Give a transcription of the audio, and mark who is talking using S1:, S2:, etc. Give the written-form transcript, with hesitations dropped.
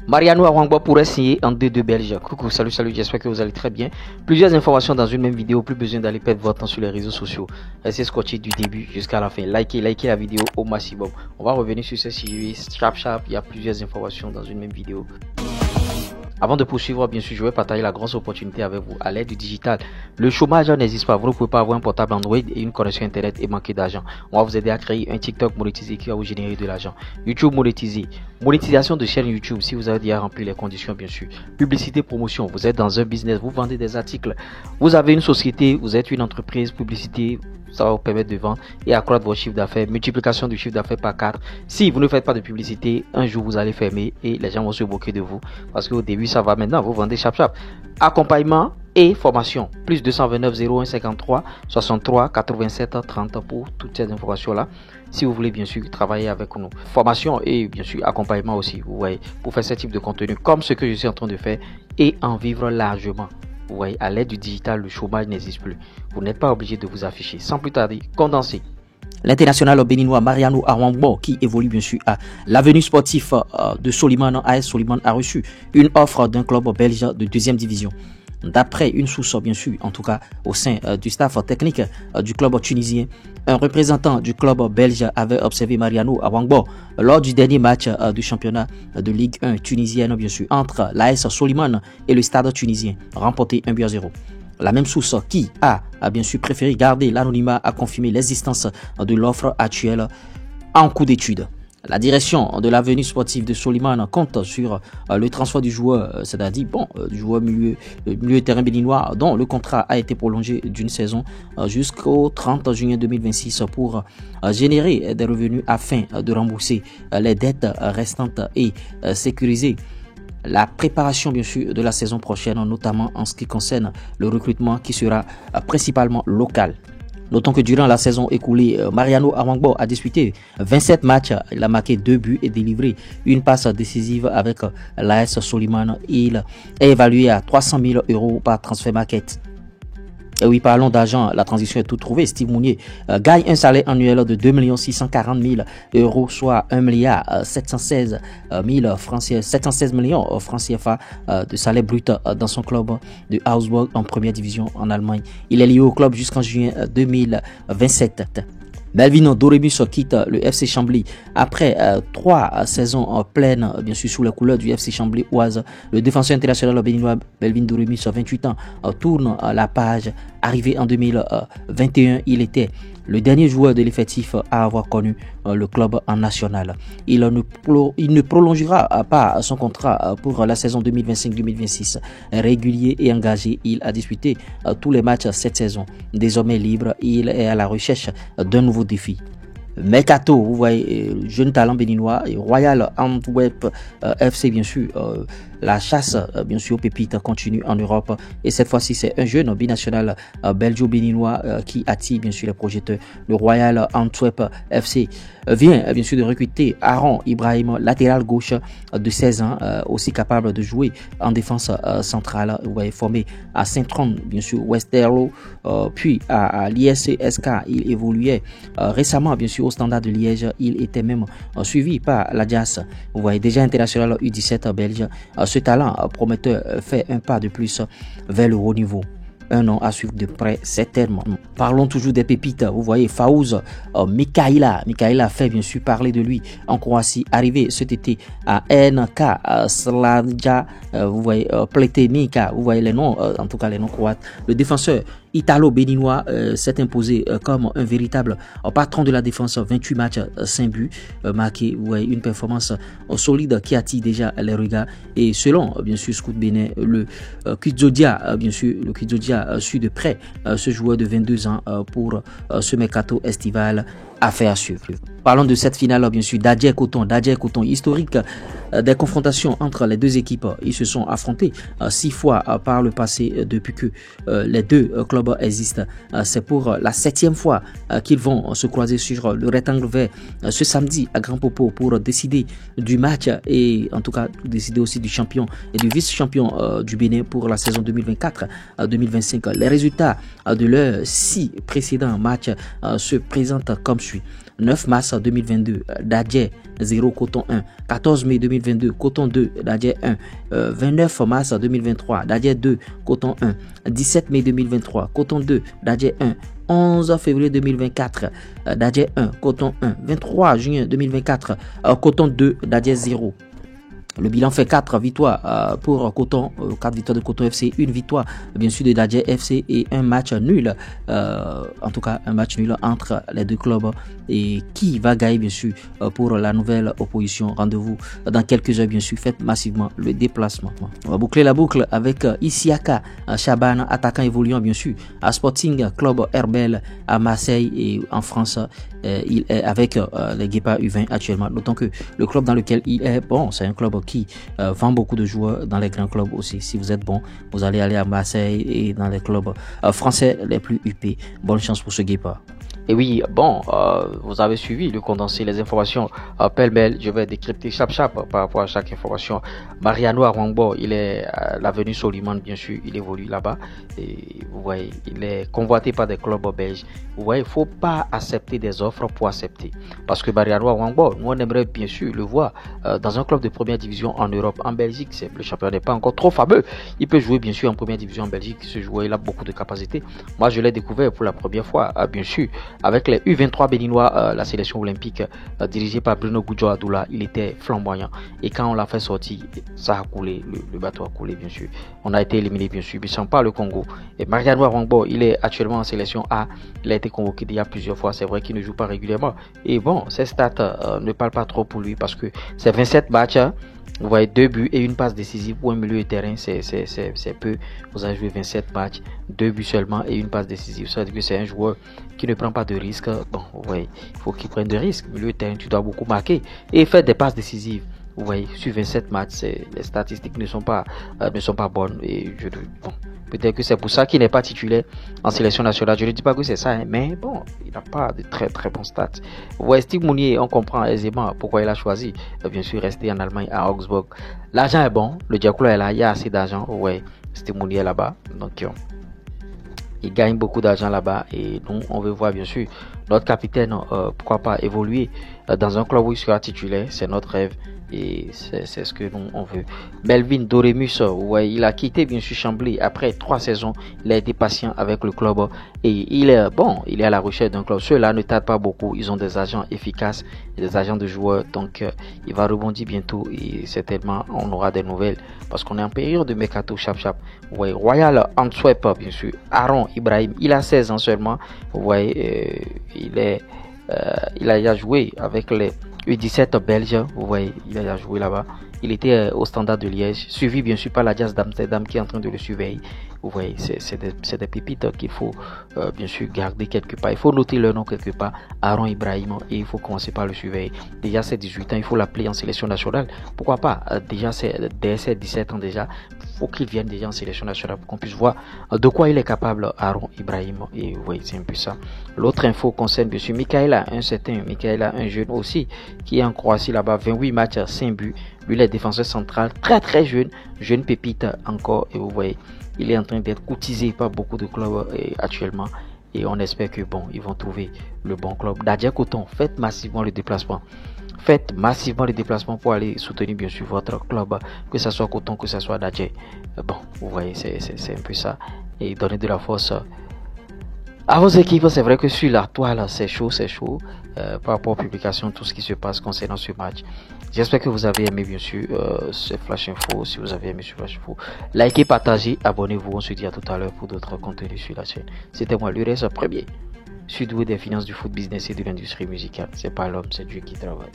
S1: Mariano Awangbo pourrait signer en D2 belge. Coucou, salut, j'espère que vous allez très bien. Plusieurs informations dans une même vidéo, plus besoin d'aller perdre votre temps sur les réseaux sociaux. Restez scotché du début jusqu'à la fin. Likez la vidéo au maximum. On va revenir sur ce sujet sharp. Il y a plusieurs informations dans une même vidéo. Avant de poursuivre, bien sûr, je vais partager la grosse opportunité avec vous à l'aide du digital. Le chômage n'existe pas. Vous ne pouvez pas avoir un portable Android et une connexion Internet et manquer d'argent. On va vous aider à créer un TikTok monétisé qui va vous générer de l'argent. YouTube monétisé. Monétisation de chaîne YouTube si vous avez déjà rempli les conditions, bien sûr. Publicité, promotion. Vous êtes dans un business, vous vendez des articles. Vous avez une société, vous êtes une entreprise, publicité. Ça va vous permettre de vendre et accroître votre chiffre d'affaires. Multiplication du chiffre d'affaires par 4. Si vous ne faites pas de publicité, un jour vous allez fermer et les gens vont se moquer de vous. Parce qu'au début, ça va. Maintenant, vous vendez chap. Accompagnement et formation. Plus 229 01 53 63 87 30 pour toutes ces informations-là. Si vous voulez bien sûr travailler avec nous. Formation et bien sûr accompagnement aussi. Vous voyez, pour faire ce type de contenu comme ce que je suis en train de faire et en vivre largement. Vous voyez, à l'aide du digital, le chômage n'existe plus. Vous n'êtes pas obligé de vous afficher. Sans plus tarder, condensé. L'international béninois Mariano Awangbo, qui évolue bien sûr à l'avenue sportive de Soliman, AS Soliman, a reçu une offre d'un club belge de deuxième division. D'après une source, bien sûr, en tout cas au sein du staff technique du club tunisien, un représentant du club belge avait observé Mariano Awangbo lors du dernier match du championnat de Ligue 1 tunisienne, bien sûr, entre l'AS Soliman et le Stade tunisien, remporté 1-0. La même source qui a bien sûr préféré garder l'anonymat a confirmé l'existence de l'offre actuelle en cours d'étude. La direction de l'avenue sportive de Soliman compte sur le transfert du joueur, c'est-à-dire du joueur milieu terrain béninois dont le contrat a été prolongé d'une saison jusqu'au 30 juin 2026 pour générer des revenus afin de rembourser les dettes restantes et sécuriser la préparation bien sûr de la saison prochaine, notamment en ce qui concerne le recrutement qui sera principalement local. Notons que durant la saison écoulée, Mariano Awangbo a disputé 27 matchs, il a marqué 2 buts et délivré une passe décisive avec l'AS Soliman. Il est évalué à 300 000 € par transfert market. Et oui, parlons d'argent, la transition est tout trouvée. Steve Mounier gagne un salaire annuel de 2 640 000 €, soit 1 716 000 francs, 716 millions francs CFA de salaire brut dans son club de Augsburg en première division en Allemagne. Il est lié au club jusqu'en juin 2027. Melvin Doremus quitte le FC Chambly après 3 saisons pleines, bien sûr sous les couleurs du FC Chambly Oise. Le défenseur international béninois Melvin Doremus, 28 ans, tourne la page. Arrivé en 2021, il était le dernier joueur de l'effectif à avoir connu le club en national. Il ne prolongera pas son contrat pour la saison 2025-2026. Régulier et engagé, il a disputé tous les matchs cette saison. Désormais libre, il est à la recherche d'un nouveau défi. Mercato, vous voyez, jeune talent béninois, Royal Antwerp FC, bien sûr. La chasse, bien sûr, aux pépites continue en Europe. Et cette fois-ci, c'est un jeune binational belgio-béninois qui attire, bien sûr, les projecteurs. Le Royal Antwerp FC vient, bien sûr, de recruter Aaron Ibrahim, latéral gauche de 16 ans, aussi capable de jouer en défense centrale. Vous voyez, formé à Saint-Tron, bien sûr, Westerlo, puis à l'ISCSK. Il évoluait récemment, bien sûr, au Standard de Liège. Il était même suivi par l'Adias. Vous voyez, déjà international U17 belge. Ce talent prometteur fait un pas de plus vers le haut niveau. Un nom à suivre de près, certainement. Parlons toujours des pépites. Vous voyez, Faouz Mikaila fait bien sûr parler de lui en Croatie. Arrivé cet été à NK Slavia, vous voyez, Pletenica, vous voyez les noms, en tout cas les noms croates. Le défenseur italo-béninois s'est imposé comme un véritable patron de la défense. 28 matchs, 5 buts marqués. Vous voyez, une performance solide qui attire déjà les regards. Et selon, bien sûr, Scout Bénin, le Kudzodia, bien sûr, le Kudzodia suit de près ce joueur de 22 ans pour ce mercato estival. Affaire à suivre. Parlons de cette finale, bien sûr, d'Adjer Coton, historique des confrontations entre les deux équipes. Ils se sont affrontés 6 fois par le passé depuis que les deux clubs existent. C'est pour la 7e fois qu'ils vont se croiser sur le rectangle vert ce samedi à Grand Popo pour décider du match et en tout cas décider aussi du champion et du vice-champion du Bénin pour la saison 2024-2025. Les résultats de leurs 6 précédents matchs se présentent comme suit.
S2: 9 mars 2022, Dadje 0, Coton 1. 14 mai 2022, Coton 2, Dadje 1. 29 mars 2023, Dadje 2, Coton 1. 17 mai 2023, Coton 2, Dadje 1. 11 février 2024, Dadje 1, Coton 1. 23 juin 2024, Coton 2, Dadje 0. Le bilan fait 4 victoires pour Coton, 4 victoires de Coton FC, 1 victoire bien sûr de Dadje FC et un match nul, en tout cas un match nul entre les deux clubs. Et qui va gagner bien sûr pour la nouvelle opposition? Rendez-vous dans quelques heures bien sûr, faites massivement le déplacement. On va boucler la boucle avec Isiaka Chaban, attaquant évoluant bien sûr à Sporting Club Herbel à Marseille et en France. Il est avec les Guépards U20 actuellement, d'autant que le club dans lequel il est, bon, c'est un club qui vend beaucoup de joueurs dans les grands clubs aussi. Si vous êtes bon, vous allez aller à Marseille et dans les clubs français les plus huppés. Bonne chance pour ce Guépard.
S1: Et oui, bon, vous avez suivi le condensé, les informations pêle-mêle. Je vais décrypter chap par rapport à chaque information. Mariano Arwangbo, il est à l'avenue Soliman, bien sûr, il évolue là-bas. Et vous voyez, il est convoité par des clubs belges. Vous voyez, il ne faut pas accepter des offres pour accepter. Parce que Mariano Arwangbo, nous on aimerait bien sûr le voir dans un club de première division en Europe. En Belgique, le championnat n'est pas encore trop fameux. Il peut jouer bien sûr en première division en Belgique. Ce joueur, il a beaucoup de capacités. Moi, je l'ai découvert pour la première fois, bien sûr, avec les U23 béninois, la sélection olympique dirigée par Bruno Goudzo Adoula. Il était flamboyant. Et quand on l'a fait sortir, ça a coulé, le bateau a coulé bien sûr. On a été éliminé bien sûr, mais sans pas le Congo. Et Mariano Arwangbo, il est actuellement en sélection A. Il a été convoqué il y a plusieurs fois. C'est vrai qu'il ne joue pas régulièrement. Et bon, ses stats ne parlent pas trop pour lui parce que c'est 27 matchs. Vous voyez, 2 buts et une passe décisive pour un milieu de terrain, c'est peu. Vous avez joué 27 matchs, 2 buts seulement et une passe décisive. Ça veut dire que c'est un joueur qui ne prend pas de risques. Bon, vous voyez, il faut qu'il prenne des risques. Milieu de terrain, tu dois beaucoup marquer et faire des passes décisives. Vous voyez, sur 27 matchs, les statistiques ne sont pas bonnes. Et bon, peut-être que c'est pour ça qu'il n'est pas titulaire en sélection nationale. Je ne dis pas que c'est ça, hein, mais bon, il n'a pas de très très bons stats. Vous voyez, Steve Mounier, on comprend aisément pourquoi il a choisi, bien sûr, rester en Allemagne à Augsburg. L'argent est bon, le Diacolo est là, il y a assez d'argent. Vous voyez, Steve Mounier est là-bas. Donc, il gagne beaucoup d'argent là-bas et nous, on veut voir bien sûr notre capitaine, pourquoi pas évoluer dans un club où il sera titulaire. C'est notre rêve. Et c'est ce que nous on veut. Melvin Doremus, ouais, il a quitté bien sûr Chambly après 3 saisons. Il a été patient avec le club et il est à la recherche d'un club. Ceux-là ne tardent pas beaucoup. Ils ont des agents efficaces, des agents de joueurs. Donc il va rebondir bientôt et certainement on aura des nouvelles parce qu'on est en période de mercato chap. Ouais, Royal Antwerp bien sûr. Aaron Ibrahim, il a 16 ans seulement. Vous voyez, il a joué avec les U17 belge, vous voyez, il a joué là-bas. Il était au Standard de Liège, suivi bien sûr par la Jazz d'Amsterdam qui est en train de le surveiller. Vous voyez, c'est des pépites qu'il faut bien sûr garder quelque part. Il faut noter leur nom quelque part, Aaron Ibrahim, et il faut commencer par le surveiller. Déjà, c'est 18 ans, il faut l'appeler en sélection nationale. Pourquoi pas? Déjà, dès ses 17 ans déjà, faut qu'il vienne déjà en sélection nationale pour qu'on puisse voir de quoi il est capable, Aaron Ibrahim. Et vous voyez, c'est un peu ça. L'autre info concerne bien sûr Michaela, un jeune aussi, qui est en Croatie là-bas, 28 matchs, 5 buts. Lui, il est défenseur central, très jeune pépite encore. Et vous voyez, il est en train d'être courtisé par beaucoup de clubs actuellement. Et on espère que bon, ils vont trouver le bon club. Dadje Coton, faites massivement le déplacement. Faites massivement les déplacements pour aller soutenir bien sûr votre club, que ce soit Coton, que ce soit Dadje. Bon, vous voyez, c'est un peu ça. Et donner de la force à vos équipes. C'est vrai que sur la toile, c'est chaud. Par rapport aux publications, tout ce qui se passe concernant ce match. J'espère que vous avez aimé bien sûr ce Flash Info. Si vous avez aimé ce Flash Info, likez, partagez, abonnez-vous. On se dit à tout à l'heure pour d'autres contenus sur la chaîne. C'était moi, l'URS premier. Je suis doué des finances, du foot business et de l'industrie musicale. C'est pas l'homme, c'est Dieu qui travaille.